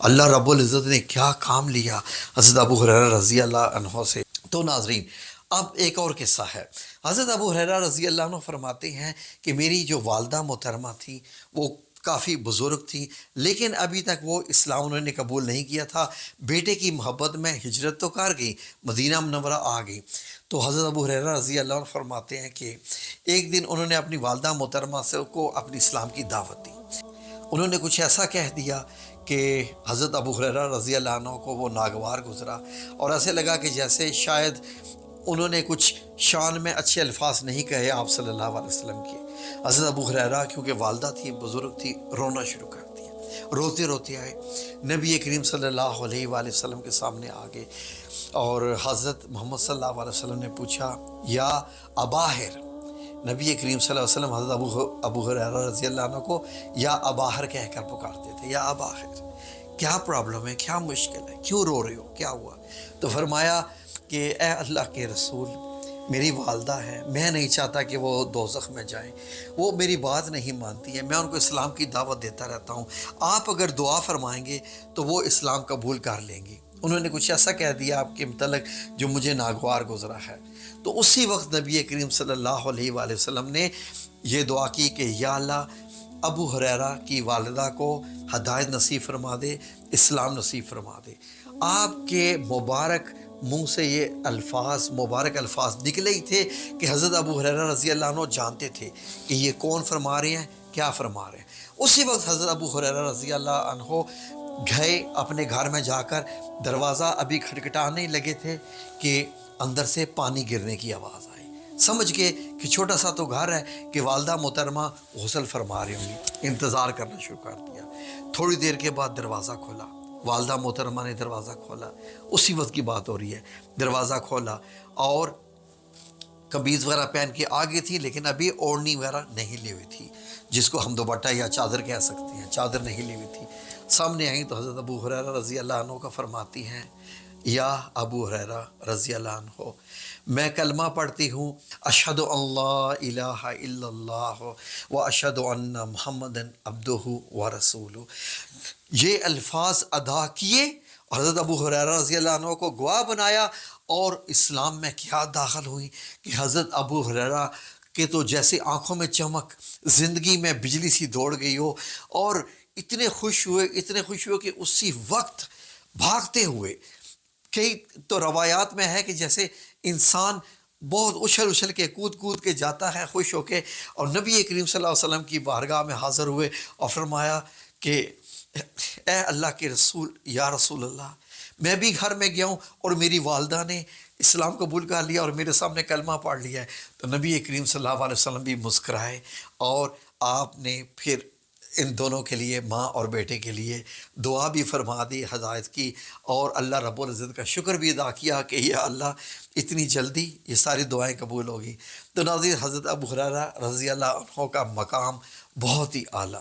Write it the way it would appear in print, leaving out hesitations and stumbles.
اللہ رب العزت نے کیا کام لیا حضرت ابو ہریرہ رضی اللہ عنہ سے۔ تو ناظرین، اب ایک اور قصہ ہے۔ حضرت ابو ہریرہ رضی اللہ عنہ فرماتے ہیں کہ میری جو والدہ محترمہ تھی وہ کافی بزرگ تھی، لیکن ابھی تک وہ اسلام انہوں نے قبول نہیں کیا تھا۔ بیٹے کی محبت میں ہجرت تو کر گئی، مدینہ منورہ آ گئی۔ تو حضرت ابو ہریرہ رضی اللہ عنہ فرماتے ہیں کہ ایک دن انہوں نے اپنی والدہ محترمہ سے کو اپنی اسلام کی دعوت دی۔ انہوں نے کچھ ایسا کہہ دیا کہ حضرت ابو ہریرہ رضی اللہ عنہ کو وہ ناگوار گزرا، اور ایسے لگا کہ جیسے شاید انہوں نے کچھ شان میں اچھے الفاظ نہیں کہے آپ صلی اللہ علیہ وسلم کے۔ حضرت ابو ہریرہ کیونکہ والدہ تھی، بزرگ تھی، رونا شروع کر دیا۔ روتے روتے آئے نبی کریم صلی اللہ علیہ وآلہ وسلم کے سامنے آگے، اور حضرت محمد صلی اللہ علیہ وسلم نے پوچھا یا اباہر۔ نبی کریم صلی اللہ علیہ وسلم حضرت ابو ہریرہ رضی اللہ عنہ کو یا اباہر کہہ کر پکارتے تھے، یا اباہر، کیا پرابلم ہے، کیا مشکل ہے، کیوں رو رہے ہو، کیا ہوا؟ تو فرمایا کہ اے اللہ کے رسول، میری والدہ ہے، میں نہیں چاہتا کہ وہ دوزخ میں جائیں، وہ میری بات نہیں مانتی ہے، میں ان کو اسلام کی دعوت دیتا رہتا ہوں، آپ اگر دعا فرمائیں گے تو وہ اسلام قبول کر لیں گی۔ انہوں نے کچھ ایسا کہہ دیا آپ کے متعلق جو مجھے ناگوار گزرا ہے۔ تو اسی وقت نبی کریم صلی اللہ علیہ وآلہ وسلم نے یہ دعا کی کہ یا اللہ، ابو ہریرہ کی والدہ کو ہدایت نصیب فرما دے، اسلام نصیب فرما دے۔ آپ کے مبارک منہ سے یہ مبارک الفاظ نکلے ہی تھے کہ حضرت ابو ہریرہ رضی اللہ عنہ جانتے تھے کہ یہ کون فرما رہے ہیں، کیا فرما رہے ہیں۔ اسی وقت حضرت ابو ہریرہ رضی اللہ عنہ گئے اپنے گھر میں، جا کر دروازہ ابھی کھٹکھٹانے لگے تھے کہ اندر سے پانی گرنے کی آواز آئی۔ سمجھ گئے کہ چھوٹا سا تو گھر ہے کہ والدہ محترمہ غسل فرما رہی ہوں گی، انتظار کرنا شروع کر دیا۔ تھوڑی دیر کے بعد دروازہ کھولا، والدہ محترمہ نے دروازہ کھولا، اسی وقت کی بات ہو رہی ہے، دروازہ کھولا اور قمیض وغیرہ پہن کے آگے تھی، لیکن ابھی اوڑھنی وغیرہ نہیں لی ہوئی تھی، جس کو ہم دوپٹہ یا چادر کہہ سکتے ہیں، چادر نہیں لی ہوئی تھی۔ سامنے آئیں تو حضرت ابو ہریرہ رضی اللہ عنہ کا فرماتی ہیں یا ابو ہریرہ رضی اللہ عنہ، میں کلمہ پڑھتی ہوں، اشہد ان لا الہ الا اللہ و اشہد ان محمد عبدہ و رسولہ۔ یہ الفاظ ادا کیے، حضرت ابو ہریرہ رضی اللہ عنہ کو گواہ بنایا، اور اسلام میں کیا داخل ہوئی کہ حضرت ابو ہریرہ کہ تو جیسے آنکھوں میں چمک، زندگی میں بجلی سی دوڑ گئی ہو، اور اتنے خوش ہوئے کہ اسی وقت بھاگتے ہوئے، کئی تو روایات میں ہے کہ جیسے انسان بہت اچھل کے کود کے جاتا ہے خوش ہو کے، اور نبی کریم صلی اللہ علیہ وسلم کی بارگاہ میں حاضر ہوئے اور فرمایا کہ اے اللہ کے رسول، یا رسول اللہ، میں بھی گھر میں گیا ہوں اور میری والدہ نے اسلام قبول کر لیا اور میرے سامنے کلمہ پڑھ لیا ہے۔ تو نبی کریم صلی اللہ علیہ وسلم بھی مسکرائے، اور آپ نے پھر ان دونوں کے لیے، ماں اور بیٹے کے لیے دعا بھی فرما دی ہدایت کی، اور اللہ رب العزت کا شکر بھی ادا کیا کہ یا اللہ، اتنی جلدی یہ ساری دعائیں قبول ہوگی۔ تو ناظرین، حضرت ابو ہریرہ رضی اللہ عنہ کا مقام بہت ہی اعلیٰ